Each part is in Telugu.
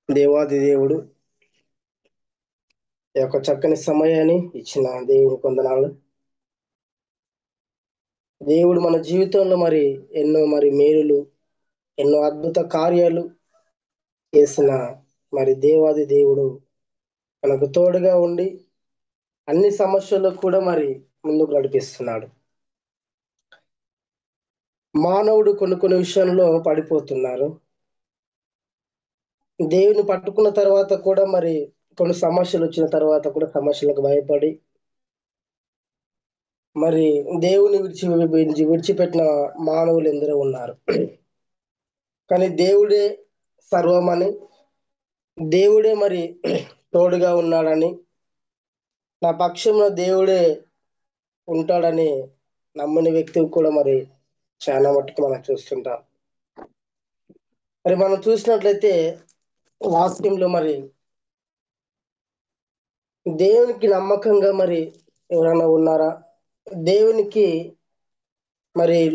దేవాది దేవుడు ఈ యొక్క చక్కని సమయాన్ని ఇచ్చిన దేవుని కొందనాలు. దేవుడు మన జీవితంలో ఎన్నో మేలులు, ఎన్నో అద్భుత కార్యాలు చేసిన దేవాది దేవుడు మనకు తోడుగా ఉండి అన్ని సమస్యల్లో కూడా ముందుకు నడిపిస్తున్నాడు. మానవుడు కొన్ని విషయంలో పడిపోతున్నారు. దేవుని పట్టుకున్న తర్వాత కూడా కొన్ని సమస్యలు వచ్చిన తర్వాత కూడా సమస్యలకు భయపడి దేవుని విడిచిపెట్టిన మానవులు ఎందరో ఉన్నారు. కానీ దేవుడే సర్వమని, దేవుడే తోడుగా ఉన్నాడని, నా పక్షంలో దేవుడే ఉంటాడని నమ్మని వ్యక్తి కూడా చాలా మట్టుకు మనం చూస్తుంటాం. మనం చూసినట్లయితే వాక్యంలో దేవునికి నమ్మకంగా ఎవరైనా ఉన్నారా, దేవునికి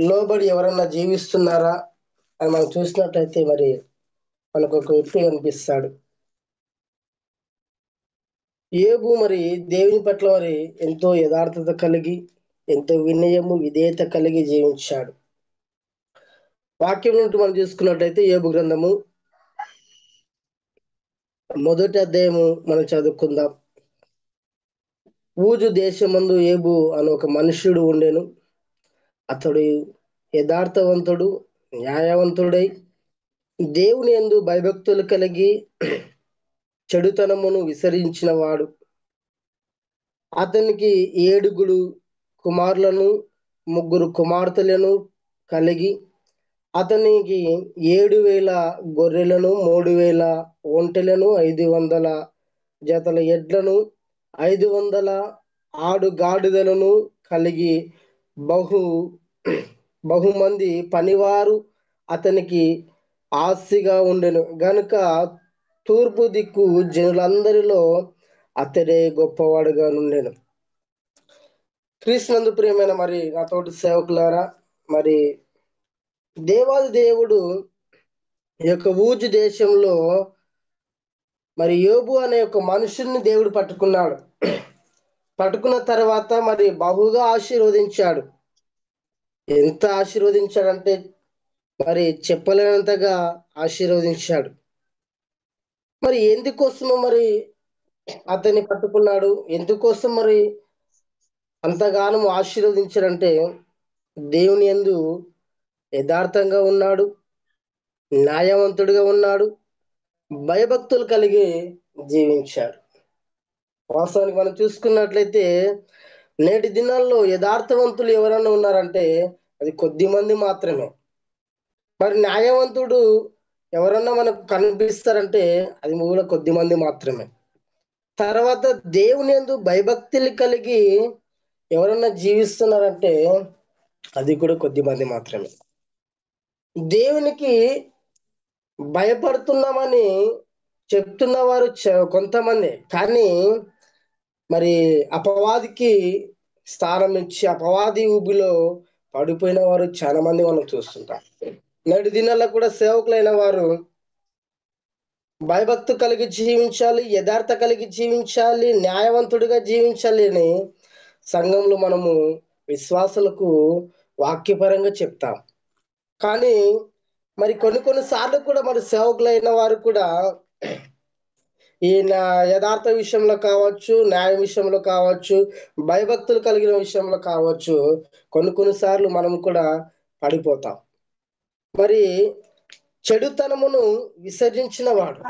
లోబడి ఎవరన్నా జీవిస్తున్నారా అని మనం చూసినట్లయితే మనకు ఒక వ్యక్తి కనిపిస్తాడు. యోబు దేవుని పట్ల ఎంతో యథార్థత కలిగి, ఎంతో వినయము విధేయత కలిగి జీవించాడు. వాక్యం నుండి మనం చూసుకున్నట్లయితే యోబు గ్రంథము 1వ అధ్యాయము మనం చదువుకుందాం. ఊజు దేశమందు యోబు అని ఒక మనుష్యుడు ఉండెను. అతడు యథార్థవంతుడు, న్యాయవంతుడై దేవుని యందు భయభక్తులు కలిగి చెడుతనమును విసరించిన వాడు. అతనికి 7 కుమారులను 3 కుమార్తెలను కలిగి అతనికి 7,000 గొర్రెలను, 3,000 ఒంటెలను, 500 జతల ఎడ్లను, 500 ఆడుగాడిదలను కలిగి బహుమంది పనివారు అతనికి ఆస్తిగా ఉండెను గనుక తూర్పు దిక్కు జనులందరిలో అతడే గొప్పవాడుగా నుండెను. క్రీస్తునందు ప్రియమైన నా తోటి సేవకులారా, దేవాది దేవుడు ఈ యొక్క ఊజు దేశంలో యోబు అనే ఒక మనుషుల్ని దేవుడు పట్టుకున్నాడు. పట్టుకున్న తర్వాత బహుగా ఆశీర్వదించాడు. ఎంత ఆశీర్వదించాడంటే చెప్పలేనంతగా ఆశీర్వదించాడు. ఎందుకోసము అతన్ని పట్టుకున్నాడు, ఎందుకోసం అంతగానో ఆశీర్వదించాడంటే దేవుని యందు యథార్థంగా ఉన్నాడు, న్యాయవంతుడిగా ఉన్నాడు, భయభక్తులు కలిగి జీవించాడు. వాస్తవానికి మనం చూసుకున్నట్లయితే నేటి దినాల్లో యథార్థవంతులు ఎవరన్నా ఉన్నారంటే అది కొద్ది మంది మాత్రమే. న్యాయవంతుడు ఎవరన్నా మనకు కనిపిస్తారంటే అది కూడా కొద్ది మంది మాత్రమే. తర్వాత దేవుని యందు భయభక్తులు కలిగి ఎవరన్నా జీవిస్తున్నారంటే అది కూడా కొద్ది మంది మాత్రమే. దేవునికి భయపడుతున్నామని చెప్తున్న వారు కొంతమంది, కానీ అపవాదికి స్థానం ఇచ్చి అపవాది ఊబిలో పడిపోయిన వారు చాలా మంది మనం చూస్తుంటాం. నేటి దినాల్లో కూడా సేవకులైన వారు భయభక్తి కలిగి జీవించాలి, యథార్థ కలిగి జీవించాలి, న్యాయవంతుడిగా జీవించాలి అని సంఘంలో మనము విశ్వాసులకు వాక్యపరంగా చెప్తాం. కానీ కొన్ని సార్లు కూడా సేవకులైన వారు కూడా ఈ యథార్థ విషయంలో కావచ్చు, న్యాయ విషయంలో కావచ్చు, భయభక్తులు కలిగిన విషయంలో కావచ్చు, కొన్ని సార్లు మనం కూడా పడిపోతాం. చెడుతనమును విసర్జించిన వాడు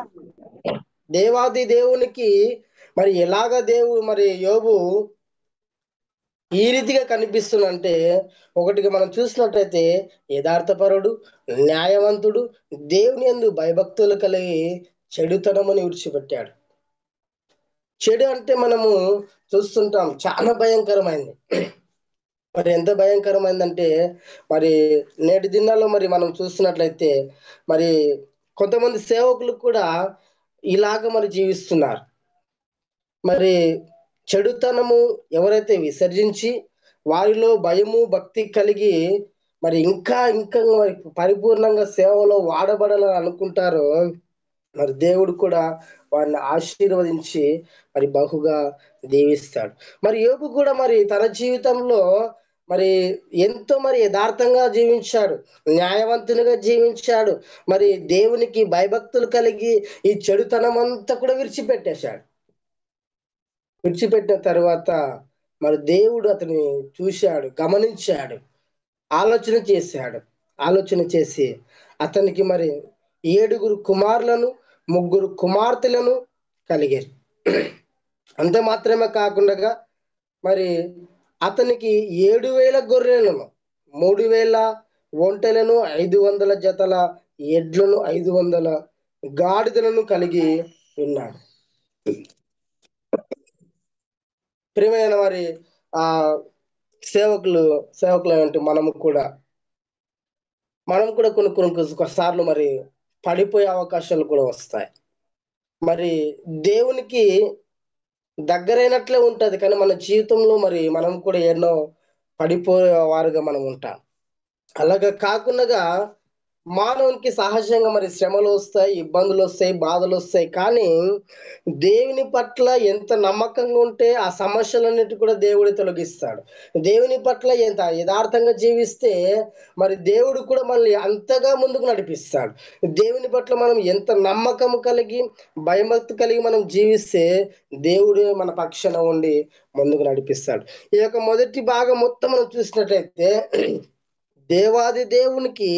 దేవాది దేవునికి ఎలాగ యోబు ఈ రీతిగా కనిపిస్తుందంటే, ఒకటిగా మనం చూసినట్లయితే యథార్థపరుడు, న్యాయవంతుడు, దేవుని యందు భయభక్తులు కలిగి చెడుతనముని విడిచిపెట్టాడు. చెడు అంటే మనము చూస్తుంటాం చాలా భయంకరమైంది. ఎంత భయంకరమైందంటే నేటి దినాల్లో మనం చూస్తున్నట్లయితే కొంతమంది సేవకులు కూడా ఇలాగ జీవిస్తున్నారు. చెడుతనము ఎవరైతే విసర్జించి వారిలో భయము భక్తి కలిగి ఇంకా పరిపూర్ణంగా సేవలో వాడబడాలని అనుకుంటారో మరి దేవుడు కూడా వారిని ఆశీర్వదించి మరి బహుగా దీవిస్తాడు. మరి యోబు కూడా మరి తన జీవితంలో మరి ఎంతో మరి యథార్థంగా జీవించాడు, న్యాయవంతునిగా జీవించాడు. మరి దేవునికి భయభక్తులు కలిగి ఈ చెడుతనం అంతా కూడా విడిచిపెట్టేశాడు. విడిచిపెట్టిన తర్వాత మరి దేవుడు అతని చూశాడు, గమనించాడు, ఆలోచన చేశాడు. ఆలోచన చేసి అతనికి మరి 7 కుమారులను 3 కుమార్తెలను కలిగారు. అంత మాత్రమే కాకుండా మరి అతనికి 7,000 గొర్రెలను, 3,000 ఒంటెలను, 500 జతల ఎడ్లను, 500 గాడిదలను కలిగి ఉన్నాడు. ప్రియమైన మరి ఆ సేవకులు అంటే మనం కూడా కొన్నిసార్లు మరి పడిపోయే అవకాశాలు కూడా వస్తాయి. మరి దేవునికి దగ్గరైనట్లే ఉంటది, కానీ మన జీవితంలో మరి మనం కూడా ఎన్నో పడిపోయే వారుగా మనం ఉంటాం. అలాగా కాకుండా మానవునికి సహజంగా మరి శ్రమలు వస్తాయి, ఇబ్బందులు వస్తాయి, బాధలు వస్తాయి. కానీ దేవుని పట్ల ఎంత నమ్మకంగా ఉంటే ఆ సమస్యలన్నిటి కూడా దేవుడు తొలగిస్తాడు. దేవుని పట్ల ఎంత యథార్థంగా జీవిస్తే మరి దేవుడు కూడా మనల్ని అంతగా ముందుకు నడిపిస్తాడు. దేవుని పట్ల మనం ఎంత నమ్మకం కలిగి భయభక్తి కలిగి మనం జీవిస్తే దేవుడే మన పక్షాన ఉండి ముందుకు నడిపిస్తాడు. ఈ యొక్క మొదటి భాగం మొత్తం మనం చూసినట్లయితే దేవాది దేవునికి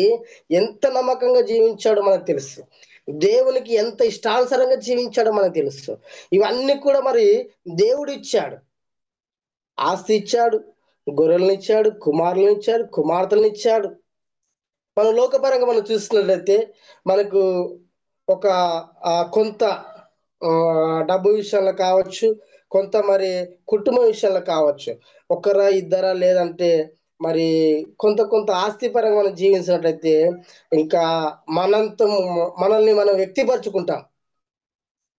ఎంత నమ్మకంగా జీవించాడో మనకు తెలుసు. దేవునికి ఎంత ఇష్టానుసారంగా జీవించాడో మనకు తెలుసు. ఇవన్నీ కూడా మరి దేవుడు ఇచ్చాడు. ఆస్తి ఇచ్చాడు, గొర్రెలను ఇచ్చాడు, కుమారులను ఇచ్చాడు, కుమార్తెలను ఇచ్చాడు. మనం లోకపరంగా మనం చూసినట్లయితే మనకు ఒక కొంత డబ్బు విషయంలో కావచ్చు, కొంత మరి కుటుంబం విషయంలో కావచ్చు, ఒకరా ఇద్దరా లేదంటే మరి కొంత కొంత ఆస్తి పరంగా మనం జీవించినట్లయితే ఇంకా మనల్ని మనం వ్యక్తిపరచుకుంటాం.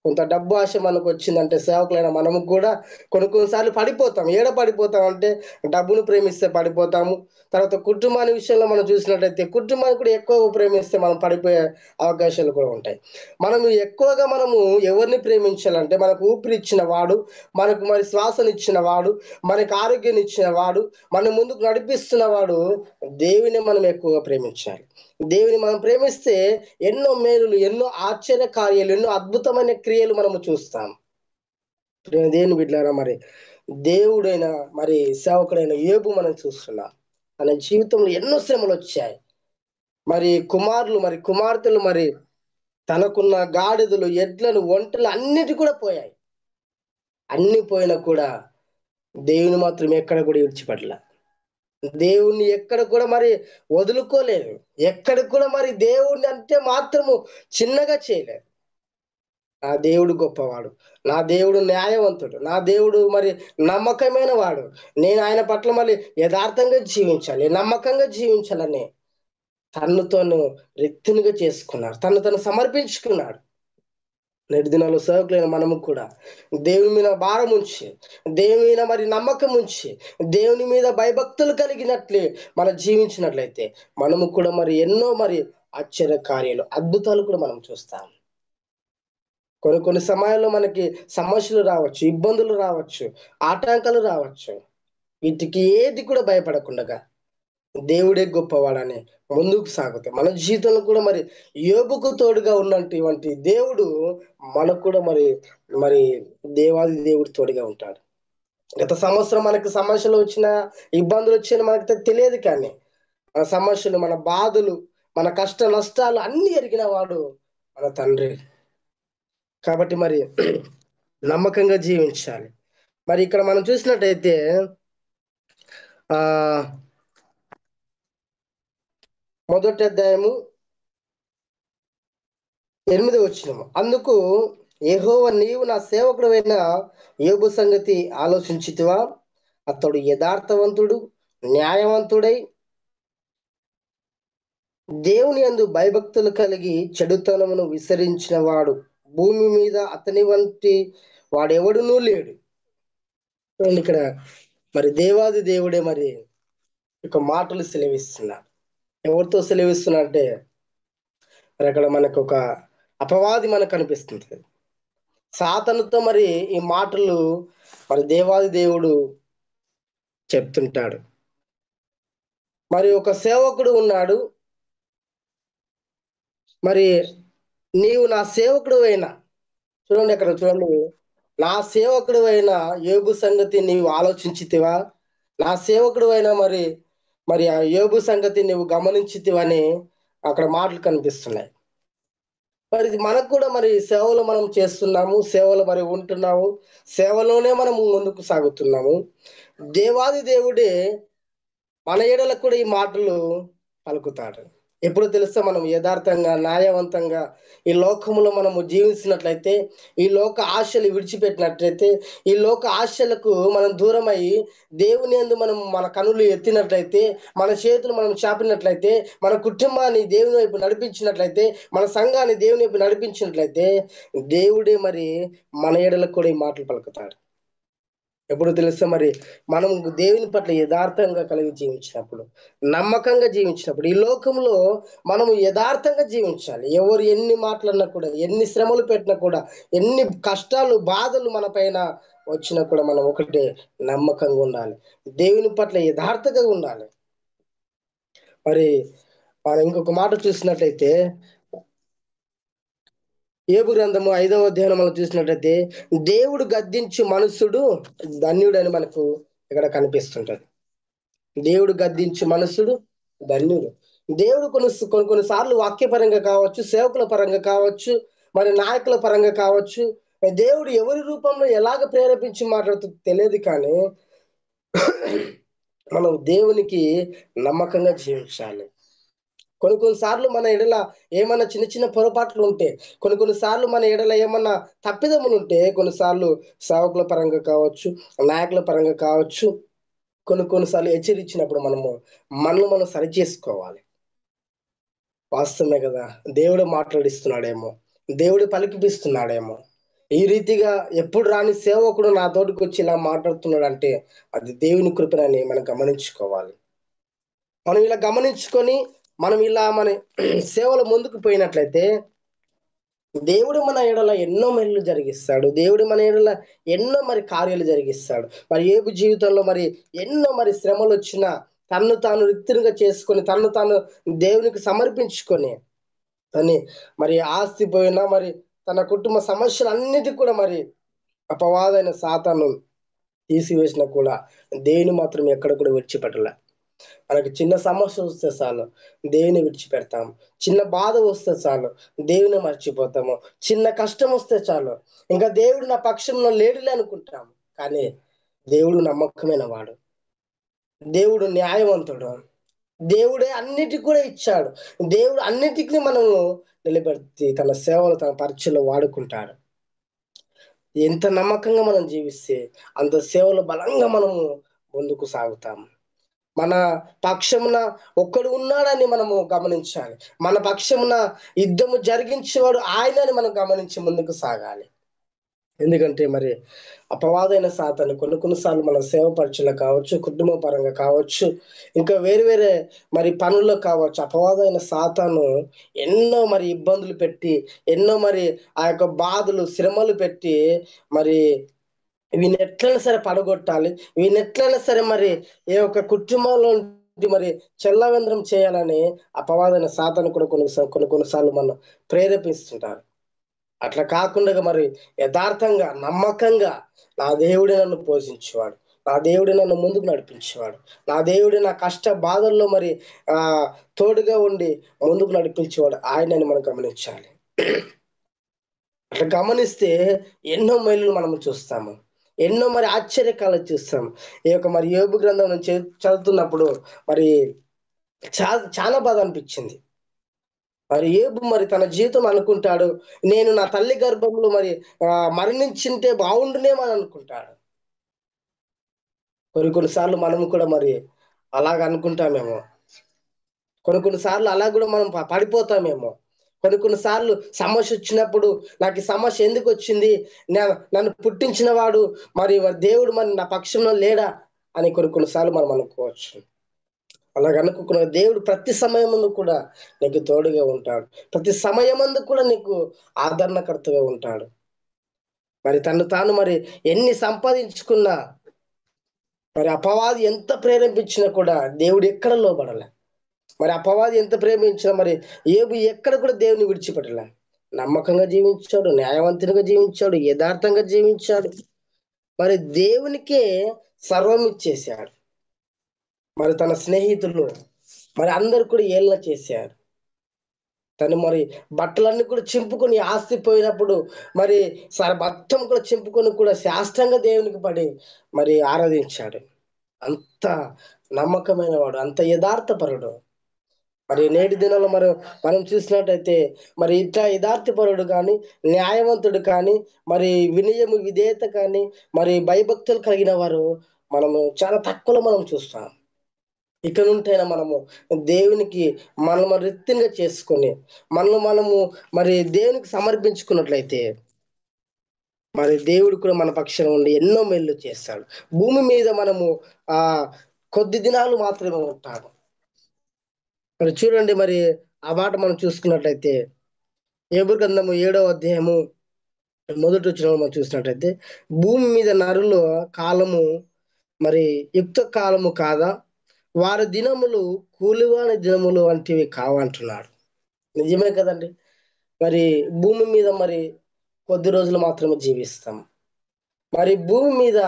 కొంత డబ్బు ఆశ మనకు వచ్చిందంటే సేవకులైన మనము కూడా కొన్నిసార్లు పడిపోతాం. పడిపోతాం అంటే డబ్బును ప్రేమిస్తే పడిపోతాము. తర్వాత కుటుంబాన్ని విషయంలో మనం చూసినట్లయితే కుటుంబాన్ని కూడా ఎక్కువ ప్రేమిస్తే మనం పడిపోయే అవకాశాలు కూడా ఉంటాయి. మనము ఎవరిని ప్రేమించాలంటే మనకు ఊపిరిచ్చిన వాడు, మనకు మరి శ్వాసనిచ్చిన వాడు, మనకు ఆరోగ్యాన్ని ఇచ్చిన వాడు, మన ముందుకు నడిపిస్తున్న వాడు దేవుని మనం ఎక్కువగా ప్రేమించాలి. దేవుని మనం ప్రేమిస్తే ఎన్నో మేలులు, ఎన్నో ఆశ్చర్య కార్యాలు, ఎన్నో అద్భుతమైన క్రియలు మనము చూస్తాం. దేవుని బిడ్డలారా, మరి దేవుడైన మరి సేవకుడైన యోబు మనం చూస్తున్నాం. తన జీవితంలో ఎన్నో శ్రమలు వచ్చాయి. మరి కుమార్తెలు మరి తనకున్న గాడిదలు, ఎడ్లను, ఒంటెలు అన్నిటి కూడా పోయాయి. అన్ని పోయినా కూడా దేవుని మాత్రం ఎక్కడ కూడా విడిచిపెట్టలే. దేవుణ్ణి ఎక్కడ కూడా మరి వదులుకోలేదు. ఎక్కడ కూడా మరి దేవుణ్ణి అంటే మాత్రము చిన్నగా చేయలేదు. నా దేవుడు గొప్పవాడు, నా దేవుడు న్యాయవంతుడు, నా దేవుడు మరి నమ్మకమైన వాడు, నేను ఆయన పట్ల మరి యథార్థంగా జీవించాలి, నమ్మకంగా జీవించాలని తను రిక్తునిగా చేసుకున్నాడు, తను సమర్పించుకున్నాడు. నేటి దినాల్లో సేవకులైన మనము కూడా దేవుని మీద భారం ఉంచి, దేవుని మీద మరి నమ్మకం ఉంచి, దేవుని మీద భయభక్తులు కలిగినట్లే మనం జీవించినట్లయితే మనము కూడా మరి ఎన్నో మరి ఆశ్చర్య కార్యాలు, అద్భుతాలు కూడా మనం చూస్తాం. కొన్ని సమయాల్లో మనకి సమస్యలు రావచ్చు, ఇబ్బందులు రావచ్చు, ఆటంకాలు రావచ్చు. వీటికి ఏది కూడా భయపడకుండా దేవుడే గొప్పవాడని ముందుకు సాగుతాం. మన జీవితంలో కూడా మరి యోబుకు తోడుగా ఉన్నటువంటి దేవుడు మనకు కూడా మరి మరి దేవాది దేవుడు తోడుగా ఉంటాడు. గత సంవత్సరం మనకి సమస్యలు వచ్చినా, ఇబ్బందులు వచ్చినా మనకి తెలియదు, కానీ మన సమస్యలు, మన బాధలు, మన కష్ట నష్టాలు అన్ని ఎరిగిన వాడు మన తండ్రి. కాబట్టి మరి నమ్మకంగా జీవించాలి. మరి ఇక్కడ మనం చూసినట్టయితే ఆ మొదటి అధ్యాయము 8వ వచనము, అందుకు యెహోవా నీవు నా సేవకుడైన యోబు సంగతి ఆలోచించితివా? అతడు యథార్థవంతుడు, న్యాయవంతుడై దేవుని యందు భయభక్తులు కలిగి చెడుతనమును విసరించిన వాడు, భూమి మీద అతని వంటి వాడెవడునూ లేడు. ఇక్కడ మరి దేవాది దేవుడే మరి ఒక మాటలు సెలవిస్తున్నాడు. ఎవరితో సెలవిస్తున్నా అంటే మరి అక్కడ మనకు ఒక అపవాది మనకు కనిపిస్తుంది. సాతానుతో మరి ఈ మాటలు మరి దేవాది దేవుడు చెప్తుంటాడు. మరి ఒక సేవకుడు ఉన్నాడు. మరి నీవు నా సేవకుడు అయినా, చూడండి అక్కడ చూడండి, నా సేవకుడు అయిన యోబు సంగతి నీవు ఆలోచించితివా? నా సేవకుడు అయినా మరి మరి ఆ యోబు సంగతి నువ్వు గమనించితివని అక్కడ మాటలు కనిపిస్తున్నాయి. మరి ఇది మనకు కూడా మరి సేవలు మనం చేస్తున్నాము, సేవలు మరి ఉంటున్నాము, సేవలోనే మనం ముందుకు సాగుతున్నాము. దేవాది దేవుడే మన ఎడలకు కూడా ఈ మాటలు పలుకుతాడు. ఎప్పుడు తెలుసా? మనం యథార్థంగా, న్యాయవంతంగా ఈ లోకంలో మనము జీవించినట్లయితే, ఈ లోక ఆశలు విడిచిపెట్టినట్లయితే, ఈ లోక ఆశలకు మనం దూరమై దేవుని యందు మనం మన కనులు ఎత్తినట్లయితే, మన చేతులు మనం చాపినట్లయితే, మన కుటుంబాన్ని దేవుని వైపు నడిపించినట్లయితే, మన సంఘాన్ని దేవుని వైపు నడిపించినట్లయితే, దేవుడే మరి మన ఎడలకు కూడా ఈ మాటలు పలుకుతాడు. ఎప్పుడు తెలుసా? మరి మనం దేవుని పట్ల యథార్థంగా కలిగి జీవించినప్పుడు, నమ్మకంగా జీవించినప్పుడు, ఈ లోకంలో మనము యథార్థంగా జీవించాలి. ఎవరు ఎన్ని మాటలన్నా కూడా, ఎన్ని శ్రమలు పెట్టినా కూడా, ఎన్ని కష్టాలు బాధలు మన పైన వచ్చినా కూడా మనం ఒకటే, నమ్మకంగా ఉండాలి, దేవుని పట్ల యథార్థంగా ఉండాలి. మరి మనం ఇంకొక మాట చూసినట్లయితే, యోబు గ్రంథము 5వ అధ్యాయం మనం చూసినట్లయితే, దేవుడు గద్దించు మనుషుడు ధన్యుడని మనకు ఇక్కడ కనిపిస్తుంటది. దేవుడు గద్దించు మనుషుడు ధన్యుడు. దేవుడు కొన్నిసార్లు వాక్యపరంగా కావచ్చు, సేవకుల పరంగా కావచ్చు, మరి నాయకుల పరంగా కావచ్చు, దేవుడు ఎవరి రూపంలో ఎలాగ ప్రేరేపించి మాట్లాడుతూ తెలియదు. కానీ మనం దేవునికి నమ్మకంగా జీవించాలి. కొన్నిసార్లు మన ఎడల ఏమన్నా చిన్న చిన్న పొరపాట్లు ఉంటే, కొన్నిసార్లు మన ఎడల ఏమన్నా తప్పిదములు ఉంటే, కొన్నిసార్లు సేవకుల పరంగా కావచ్చు, నాయకుల పరంగా కావచ్చు, కొన్నిసార్లు హెచ్చరించినప్పుడు మనల్ని మనం సరి చేసుకోవాలి. వాస్తవమే కదా? దేవుడు మాట్లాడిస్తున్నాడేమో, దేవుడు పలికిపిస్తున్నాడేమో. ఈ రీతిగా ఎప్పుడు రాని సేవకుడు నా తోటికి వచ్చి ఇలా మాట్లాడుతున్నాడంటే అది దేవుని కృపనని మనం గమనించుకోవాలి. మనం ఇలా గమనించుకొని మనం ఇలా మన సేవలు ముందుకు పోయినట్లయితే దేవుడు మన ఎడల ఎన్నో మేలు జరిగిస్తాడు. దేవుడు మన ఎడల ఎన్నో మరి కార్యాలు జరిగిస్తాడు. మరి యోబు జీవితంలో మరి ఎన్నో మరి శ్రమలు వచ్చినా తన్ను తాను రిక్తునిగా చేసుకొని, తన్ను తాను దేవునికి సమర్పించుకొని, తని మరి ఆస్తి పోయినా మరి తన కుటుంబ సమస్యలన్నిటికీ కూడా మరి అపవాదైన సాతాను తీసివేసినా కూడా దేవుని మాత్రం ఎక్కడ కూడా విడిచిపెట్టలే. మనకి చిన్న సమస్య వస్తే చాలు దేవుని విడిచిపెడతాం, చిన్న బాధ వస్తే చాలు దేవుని మర్చిపోతాము, చిన్న కష్టం వస్తే చాలు ఇంకా దేవుడు నా పక్షంలో లేడులే అనుకుంటాము. కానీ దేవుడు నమ్మకమైన వాడు, దేవుడు న్యాయవంతుడు, దేవుడే అన్నిటికి కూడా ఇచ్చాడు. దేవుడు అన్నిటికీ మనము నిలబెట్టి తన సేవలు, తన పరిచయలో వాడుకుంటాడు. ఎంత నమ్మకంగా మనం జీవిస్తే అంత సేవలు బలంగా మనము ముందుకు సాగుతాము. మన పక్షమున ఒక్కడు ఉన్నాడని మనము గమనించాలి. మన పక్షమున యుద్ధము జరిగించేవాడు ఆయనని మనం గమనించి ముందుకు సాగాలి. ఎందుకంటే మరి అపవాదైన సాతాను కొన్నిసార్లు మన సేవ పరిచయలో కావచ్చు, కుటుంబ పరంగా కావచ్చు, ఇంకా వేరే వేరే మరి పనుల్లో కావచ్చు, అపవాదైన సాతాను ఎన్నో మరి ఇబ్బందులు పెట్టి, ఎన్నో మరి ఆ యొక్క బాధలు, శ్రమలు పెట్టి మరి వీని ఎట్లైనా సరే పడగొట్టాలి, వీని ఎట్లైనా సరే మరి ఏ ఒక్క కుటుంబంలో మరి చెల్లవేంద్రం చేయాలని అపవాదైన సాతాను కూడా కొన్నిసార్లు మనం ప్రేరేపిస్తుంటారు. అట్లా కాకుండా మరి యథార్థంగా, నమ్మకంగా నా దేవుడే నన్ను పోషించేవాడు, నా దేవుడే నన్ను ముందుకు నడిపించేవాడు, నా దేవుడే నా కష్ట బాధల్లో మరి ఆ తోడుగా ఉండి ముందుకు నడిపించేవాడు ఆయనని మనం గమనించాలి. అట్లా గమనిస్తే ఎన్నో మేలులు మనం చూస్తాము, ఎన్నో మరి ఆశ్చర్యకాలు చూస్తాం. ఈ యొక్క మరి యోబు గ్రంథం నుంచి చదువుతున్నప్పుడు మరి చాలా బాధ అనిపించింది. మరి యోబు మరి తన జీవితం అనుకుంటాడు, నేను నా తల్లి గర్భంలో మరి మరణించింటే బాగుండునేమో అని అనుకుంటాడు. కొన్నిసార్లు మనము కూడా మరి అలాగ అనుకుంటామేమో, కొన్నిసార్లు అలా కూడా మనం పడిపోతామేమో. కొన్నిసార్లు సమస్య వచ్చినప్పుడు నాకు ఈ సమస్య ఎందుకు వచ్చింది, నన్ను పుట్టించిన వాడు మరి దేవుడు మరి నా పక్షంలో లేడా అని కొన్నిసార్లు మనం అనుకోవచ్చు. అలాగ అనుకున్న దేవుడు ప్రతి సమయమందు కూడా నీకు తోడుగా ఉంటాడు. ప్రతి సమయమందు కూడా నీకు ఆదరణకర్తగా ఉంటాడు. మరి తను తాను మరి ఎన్ని సంపాదించుకున్నా, మరి అపవాది ఎంత ప్రేరేపించినా కూడా దేవుడు ఎక్కడ లోబడలే. మరి అపవాది ఎంత ప్రేమించినా మరి ఏబు ఎక్కడ కూడా దేవుని విడిచిపెట్టలే. నమ్మకంగా జీవించాడు, న్యాయవంతునిగా జీవించాడు, యథార్థంగా జీవించాడు. మరి దేవునికే సర్వం ఇచ్చేశాడు. మరి తన స్నేహితులు మరి అందరు కూడా ఏళ్ళ చేశారు. తను మరి బట్టలన్నీ కూడా చింపుకొని, ఆస్తి పోయినప్పుడు మరి మొత్తం కూడా చింపుకొని కూడా శాస్త్రంగా దేవునికి పడి మరి ఆరాధించాడు. అంత నమ్మకమైన వాడు, అంత యథార్థపరుడు. మరి నేటి దినంలో మనం చూసినట్టయితే మరి ఇట్లా యథార్థపరుడు కానీ, న్యాయవంతుడు కానీ, మరి వినయము విధేయత కానీ, మరి భయభక్తులు కలిగిన వారు మనము చాలా తక్కువలో మనం చూస్తాం. ఇక నుంటైనా మనము దేవునికి మనము రిత్తిగా చేసుకొని మనము మరి దేవునికి సమర్పించుకున్నట్లయితే మరి దేవుడు కూడా మన పక్షాన ఉండి ఎన్నో మేలు చేస్తాడు. భూమి మీద మనము ఆ కొద్ది దినాలు మాత్రమే ఉంటాము. మరి చూడండి, మరి ఆ మాట మనం చూసుకున్నట్లయితే యోబు గ్రంథము 7వ అధ్యాయము మొదటి వచనం మనం చూసినట్లయితే, భూమి మీద నరుల కాలము మరి యుక్త కాలము కాదా, వారి దినములు కూలివాని దినములు వంటివి కావంటున్నాడు. నిజమే కదండి. మరి భూమి మీద మరి కొద్ది రోజులు మాత్రమే జీవిస్తాం. మరి భూమి మీద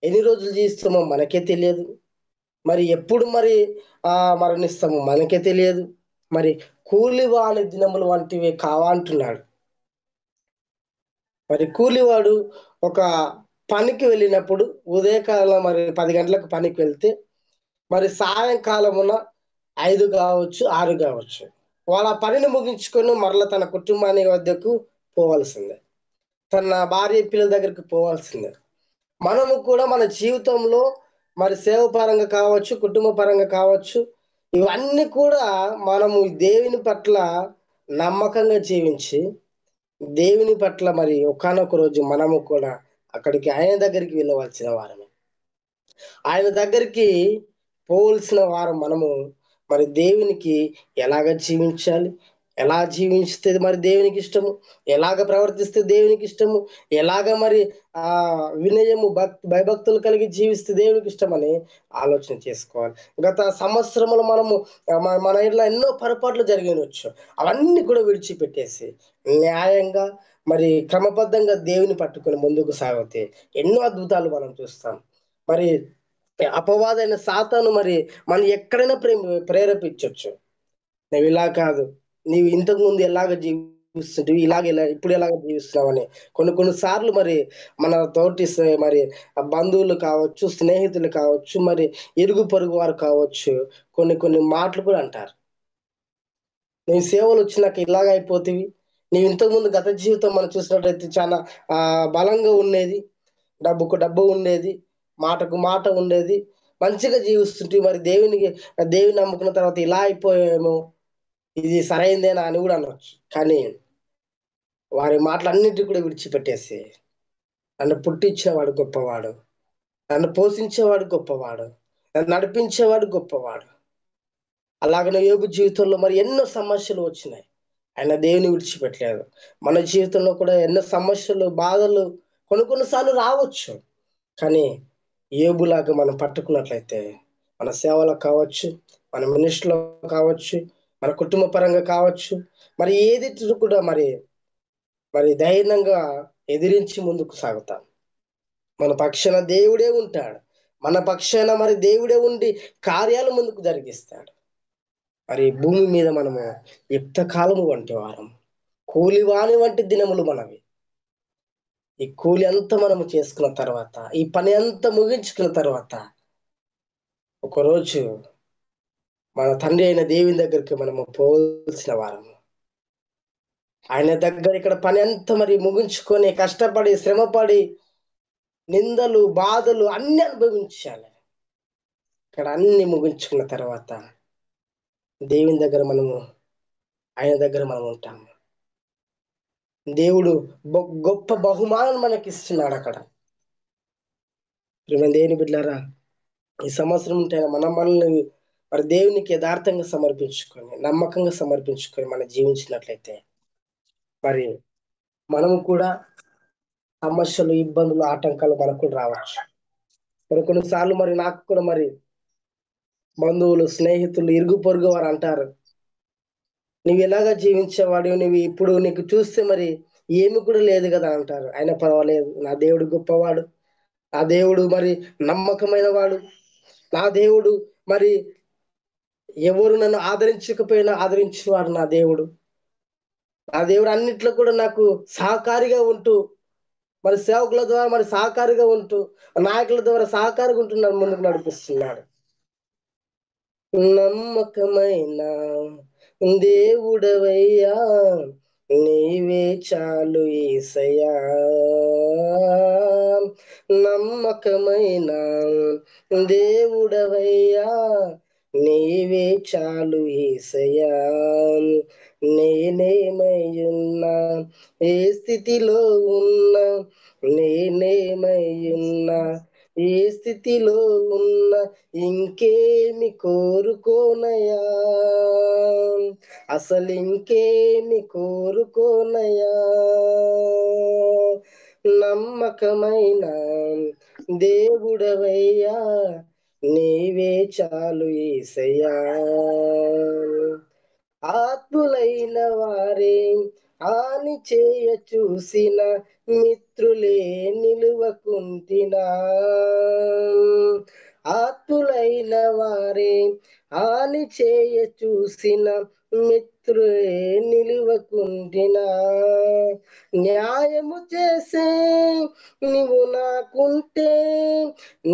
ఎన్ని రోజులు జీవిస్తామో మనకే తెలియదు. మరి ఎప్పుడు మరి మరణిస్తామో మనకే తెలియదు. మరి కూలివాని దినములు వంటివి కావా అంటున్నాడు. మరి కూలివాడు ఒక పనికి వెళ్ళినప్పుడు ఉదయకాలం మరి 10 గంటలకు పనికి వెళ్తే మరి సాయంకాలమున 5 కావచ్చు, 6 కావచ్చు, వాళ్ళ పనిని ముగించుకొని మరలా తన కుటుంబాన్ని వద్దకు పోవాల్సిందే. తన భార్య పిల్లల దగ్గరికి పోవాల్సిందే. మనము కూడా మన జీవితంలో మరి సేవ పరంగా కావచ్చు, కుటుంబ పరంగా కావచ్చు, ఇవన్నీ కూడా మనము దేవుని పట్ల నమ్మకంగా జీవించి దేవుని పట్ల మరి ఒకానొక రోజు మనము కూడా అక్కడికి ఆయన దగ్గరికి వెళ్ళవలసిన వారమే. ఆయన దగ్గరికి పోవలసిన వారం మనము. మరి దేవునికి ఎలాగ జీవించాలి, ఎలా జీవిస్తే మరి దేవునికి ఇష్టము, ఎలాగ ప్రవర్తిస్తే దేవునికి ఇష్టము, ఎలాగ మరి ఆ వినయము భయభక్తులు కలిగి జీవిస్తే దేవునికి ఇష్టమని ఆలోచన చేసుకోవాలి. గత సంవత్సరములు మనము మన ఇంట్లో ఎన్నో పొరపాట్లు జరిగినవచ్చు. అవన్నీ కూడా విడిచిపెట్టేసి న్యాయంగా మరి క్రమబద్ధంగా దేవుని పట్టుకొని ముందుకు సాగితే ఎన్నో అద్భుతాలు మనం చూస్తాం. మరి అపవాదైన సాతాను మరి మనం ఎక్కడైనా ప్రేరేపించవచ్చు. నువ్వు ఇలా కాదు, నీవు ఇంతకు ముందు ఎలాగ జీవిస్తుంటివి, ఇప్పుడు ఎలాగ జీవిస్తున్నావని. కొన్ని సార్లు మరి మన తోటి మరి బంధువులు కావచ్చు, స్నేహితులు కావచ్చు, మరి ఇరుగు పొరుగు వారు కావచ్చు, కొన్ని మాటలు కూడా అంటారు. నీ సేవలు వచ్చినాక ఇలాగ అయిపోతివి, నీవు ఇంతకుముందు గత జీవితం మనం చూసినట్లయితే చాలా బలంగా ఉండేది, డబ్బుకు డబ్బు ఉండేది, మాటకు మాట ఉండేది, మంచిగా జీవిస్తుంటే మరి దేవుని నమ్ముకున్న తర్వాత ఇలా అయిపోయాము, ఇది సరైందేనా అని కూడా అనవచ్చు. కానీ వారి మాటలన్నిటి కూడా విడిచిపెట్టేసి నన్ను పుట్టించేవాడు గొప్పవాడు, నన్ను పోషించేవాడు గొప్పవాడు, నన్ను నడిపించేవాడు గొప్పవాడు. అలాగనే యోబు జీవితంలో మరి ఎన్నో సమస్యలు వచ్చినాయి, ఆయన దేవుని విడిచిపెట్టలేదు. మన జీవితంలో కూడా ఎన్నో సమస్యలు, బాధలు కొన్నిసార్లు రావచ్చు. కానీ యోబులాగా మనం పట్టుకున్నట్లయితే మన సేవలో కావచ్చు, మన మినిస్ట్రీలో కావచ్చు, మన కుటుంబ పరంగా కావచ్చు, మరి ఏది కూడా మరి మరి ధైర్యంగా ఎదిరించి ముందుకు సాగుతాం. మన పక్షాన దేవుడే ఉంటాడు. మన పక్షాన మరి దేవుడే ఉండి కార్యాలు ముందుకు జరిగిస్తాడు. మరి భూమి మీద మనము యుక్త కాలము వంటి వారం, కూలివాని వంటి దినములు మనవి. ఈ కూలి అంతా మనము చేసుకున్న తర్వాత, ఈ పని అంతా ముగించుకున్న తర్వాత ఒకరోజు మన తండ్రి అయిన దేవుని దగ్గరికి మనము పోవలసిన వారము. ఆయన దగ్గర ఇక్కడ పని అంతా మరి ముగించుకొని కష్టపడి శ్రమపడి నిందలు బాధలు అన్ని అనుభవించాలి. ఇక్కడ అన్ని ముగించుకున్న తర్వాత దేవుని దగ్గర ఆయన దగ్గర మనం ఉంటాము. దేవుడు గొప్ప బహుమానం మనకి ఇస్తున్నాడు అక్కడ. దేవుని బిడ్డలారా, ఈ సంవత్సరం ఉంటే మన మనల్ని మరి దేవునికి యథార్థంగా సమర్పించుకొని, నమ్మకంగా సమర్పించుకొని మనం జీవించినట్లయితే మరి మనము కూడా సమస్యలు, ఇబ్బందులు, ఆటంకాలు మనకు కూడా రావచ్చు. మరి కొన్నిసార్లు మరి నాకు కూడా మరి బంధువులు, స్నేహితులు, ఇరుగు పొరుగు వారు అంటారు, నువ్వు ఎలాగా జీవించేవాడు, నువ్వు ఇప్పుడు నీకు చూస్తే మరి ఏమి కూడా లేదు కదా అంటారు. అయినా పర్వాలేదు, నా దేవుడు గొప్పవాడు, నా దేవుడు మరి నమ్మకమైన వాడు, నా దేవుడు మరి ఎవరు నన్ను ఆదరించకపోయినా ఆదరించేవాడు నా దేవుడు. నా దేవుడు అన్నిట్లో కూడా నాకు సహకారిగా ఉంటూ, మరి సేవకుల ద్వారా మరి సహకారిగా ఉంటూ, నాయకుల ద్వారా సహకారిగా ఉంటూ నన్ను ముందుకు నడిపిస్తున్నాడు. నమ్మకమైన దేవుడవయ్యా, నీవే చాలు యేసయ్యా. నమ్మకమైన దేవుడవయ్యా, నీవే చాలు యేసయ్యా. నేనేమయ్యున్నా, ఏ స్థితిలో ఉన్నా, నేనేమయ్యున్నా, ఏ స్థితిలో ఉన్నా, ఇంకేమి కోరుకోనయా, అసలు ఇంకేమి కోరుకోనయా. నమ్మకమైన దేవుడవయ్యా, నీవే చాలు యేసయ్యా. ఆత్ములైన వారే హాని చేయ చూసిన మిత్రులే నిలువకుంటినా, ఆత్ములైన వారే హాని చేయ చూసిన మిత్రులే నిలువకుంటినా, న్యాయము చేసే నీవు నాకుంటే,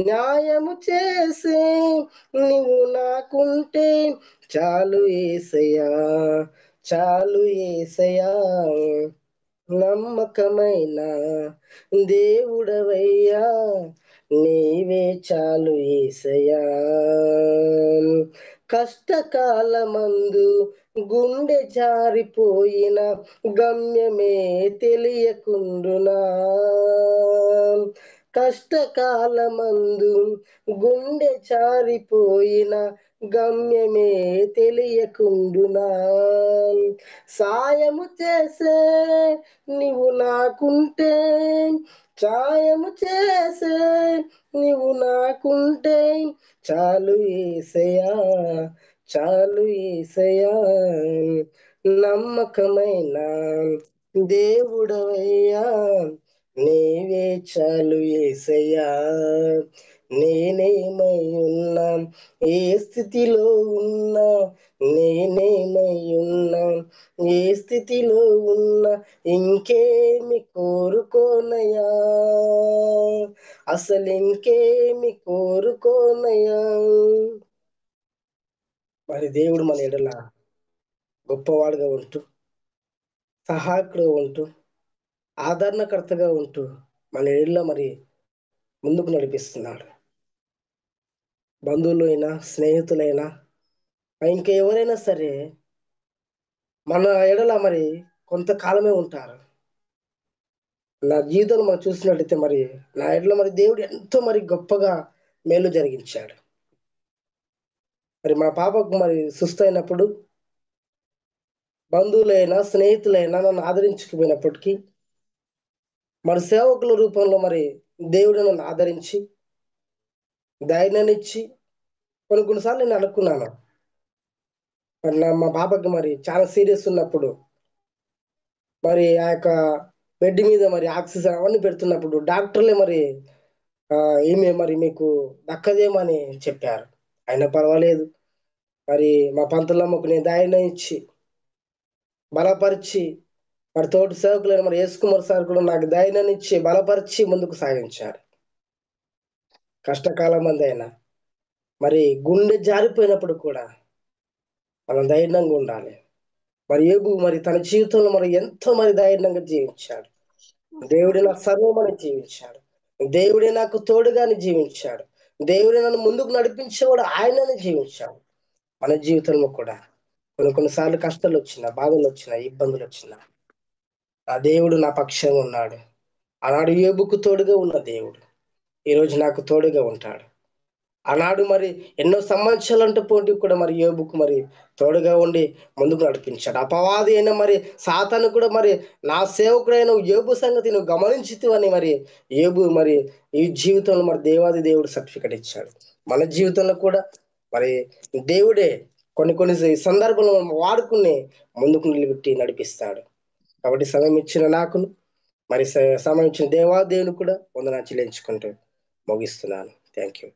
న్యాయము చేసే నీవు నాకుంటే చాలు యేసయ్యా, చాలు యేసయ్యా. నమ్మకమైన దేవుడవయ్యా, నీవే చాలు యేసయ్యా. కష్టకాలమందు గుండె జారిపోయిన గమ్యమే తెలియకుండునా, కష్టకాలమందు గుండె జారిపోయిన గమ్యమే తెలియకుండునా, సాయము చేసే నీవు నాకుంటే, సాయము చేసే నీవు నాకుంటే చాలు యేసయ్యా, చాలు యేసయ్యా. నమ్మకమైన దేవుడవయ్యా, నీవే చాలు యేసయ్యా. నేనేమై ఉన్నా, ఏ స్థితిలో ఉన్నా, నేనేమై ఉన్నా, ఏ స్థితిలో ఉన్నా, ఇంకేమి కోరుకోనయా, అసలు ఇంకేమి కోరుకోనయా. మరి దేవుడు మన ఎడల గొప్పవాడుగా ఉంటూ, సహాయకుడుగా ఉంటూ, ఆదరణకర్తగా ఉంటూ మన ఎడల మరి ముందుకు నడిపిస్తున్నాడు. బంధువులైనా, స్నేహితులైనా, ఇంకా ఎవరైనా సరే మన ఎడల మరి కొంతకాలమే ఉంటారు. నా జీవితంలో మనం చూసినట్టయితే మరి నా ఎడల మరి దేవుడు ఎంతో మరి గొప్పగా మేలు జరిగించాడు. మరి మా పాపకు మరి సుస్థ అయినప్పుడు బంధువులైనా, స్నేహితులైనా నన్ను ఆదరించకపోయినప్పటికీ మరి సేవకుల రూపంలో మరి దేవుడు నన్ను ఆదరించి ధైర్యాన్ని ఇచ్చి, కొన్నిసార్లు నేను అనుకున్నాను, మరి మా పాపకి మరి చాలా సీరియస్ ఉన్నప్పుడు మరి ఆ యొక్క బెడ్ మీద మరి ఆక్సిజన్ అవన్నీ పెడుతున్నప్పుడు డాక్టర్లే మరి ఈమె మరి మీకు దక్కదేమని చెప్పారు. అయినా పర్వాలేదు, మరి మా పంతులమ్మకు నేను ధైర్యం ఇచ్చి బలపరిచి, మరి తోటి సేవకులైన మరి యేసుకుమార్ సార్ కూడా నాకు ధైర్యాన్ని ఇచ్చి బలపరిచి ముందుకు సాగించారు. కష్టకాలం మంది అయినా మరి గుండె జారిపోయినప్పుడు కూడా మనం ధైర్యంగా ఉండాలి. మరి యోబు మరి తన జీవితంలో మరి ఎంతో మరి ధైర్యంగా జీవించాడు. దేవుడే నా సర్వమని జీవించాడు. దేవుడే నాకు తోడుగాని జీవించాడు. దేవుడే నన్ను ముందుకు నడిపించేవాడు ఆయనని జీవించాడు. మన జీవితంలో కూడా కొన్నిసార్లు కష్టాలు వచ్చినా, బాధలు వచ్చినా, ఇబ్బందులు వచ్చినా ఆ దేవుడు నా పక్షంగా ఉన్నాడు. ఆనాడు యోబుకు తోడుగా ఉన్న దేవుడు ఈరోజు నాకు తోడుగా ఉంటాడు. ఆనాడు మరి ఎన్నో సంవత్సరాలంటే పోటీ కూడా మరి యోబుకు మరి తోడుగా ఉండి ముందుకు నడిపించాడు. అపవాది అయినా మరి సాతాను కూడా మరి నా సేవకుడైన యోబు సంగతి నువ్వు గమనించితివని మరి యోబు మరి ఈ జీవితంలో మరి దేవాది దేవుడు సర్టిఫికెట్ ఇచ్చాడు. మన జీవితంలో కూడా మరి దేవుడే కొన్ని కొన్ని సందర్భంలో మనం వాడుకుని ముందుకు నిలబెట్టి నడిపిస్తాడు. కాబట్టి సమయం ఇచ్చిన నాకును మరి సమయం ఇచ్చిన దేవాదేవుని కూడా వందనాలు చెల్లించుకుంటూ ముగిస్తున్నాను. Thank you.